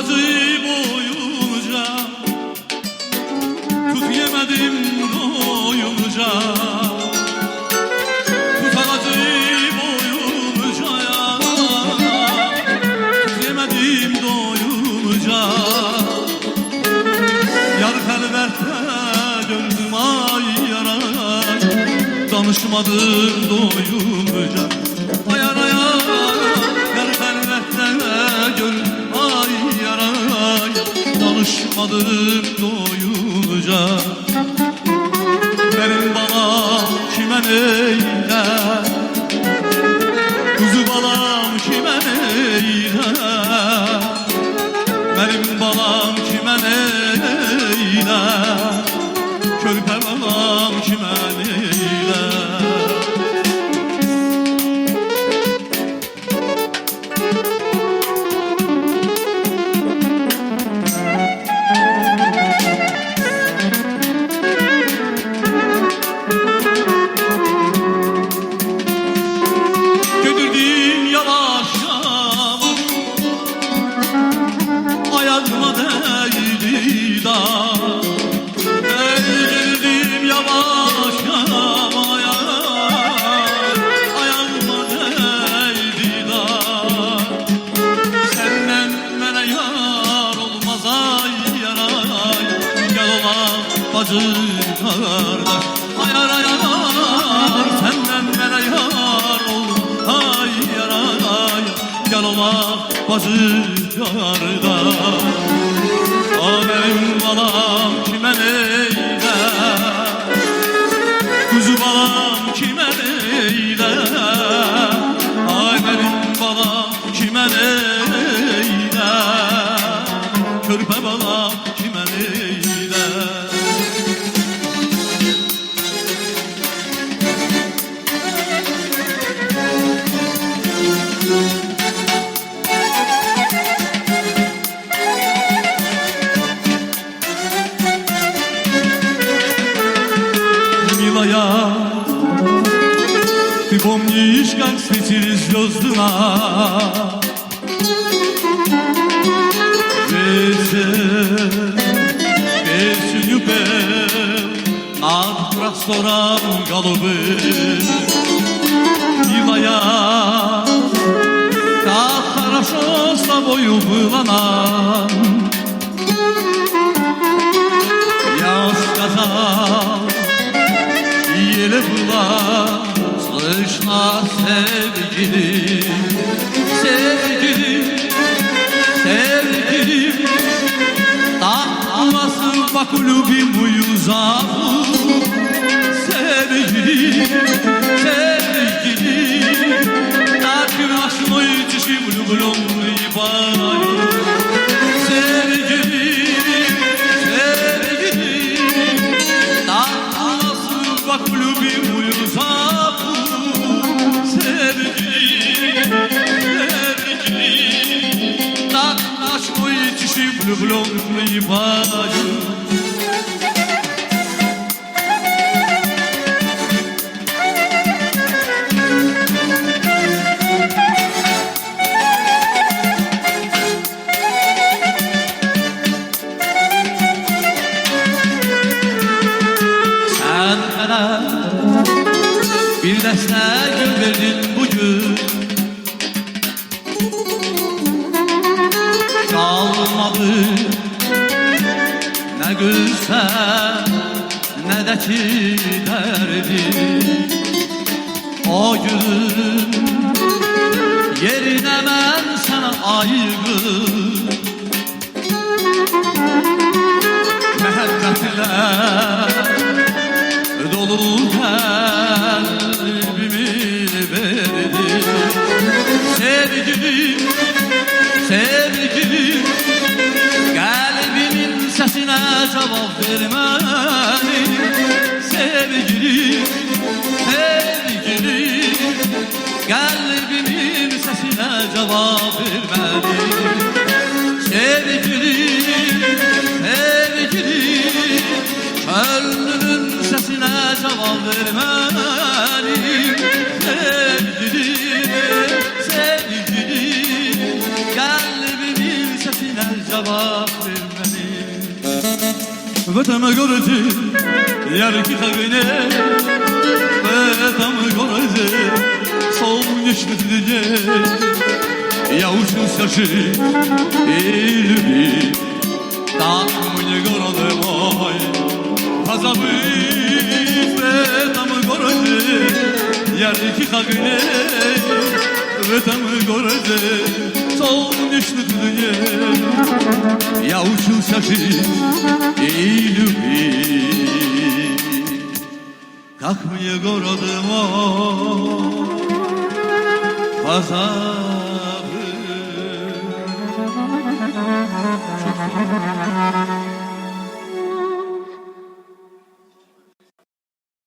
acı boyunca, tut yemedim doyunca. Tut acı boyunca ya, tut yemedim doyunca. Yar kalbette gördüm ay yaray, danışmadım doyunca. Ayar ayar yar kalbette gördüm ay yaray, danışmadım doyunca. Benim balam kime neyler, kuzu balam kime neyler. Benim balam kime neyler, körpe balam kime neyler. Ayağıma değdi da, geldim yavaş yavaş, ayağıma değdi da. Senden bana yar olmaz ay yaray, gel ola bacı kardeş. Ayar ayar senden bana yar olmaz ay yaray, gel ola bacı kardeş. Benim balam kime neyler, kuzu balam kime neyler. Ay benim balam kime neyler, körpe balam kime neyler. Ty pomnisz, jak świecili gwiazdy na pieśniu peł nad prostorem głowy. Милая, как хорошо с тобою было нам. Я сказал, еле было слышно sevgilim, sevgilim, sevgilim. Так nasıl bak любимую зову, sevgilim, sevgilim. Так ночной тиши влюбленный бой, sevgilim, sevgilim. Так nasıl bak любимую зову, sevgilim, sevgilim. Так ночной тиши влюбленный бой. Bir dəstə gül verdin bugün, kalmadı ne gülsen ne de ki derdim. O gün yerine ben sana aygın, məhəbbətlə dolu kalbimi verdim. Sevgilim, sevgilim, kalbimin sesine cevap vermeli. Sevgilim, sevgilim, kalbimin sesine cevap vermeli. Sevgilim, sevgilim, gönlümün sesine cevap vermeli. Sevgilim, sevgilim, kalbimin sesine cevap там городе, яркий огней, в этом городе солнечный день. Я учился жить и любить, так мне город мой позабыть. В этом городе ярких огней, в этом городе солнечных дней. Я учился жить и любить, как мне город мой позабыть.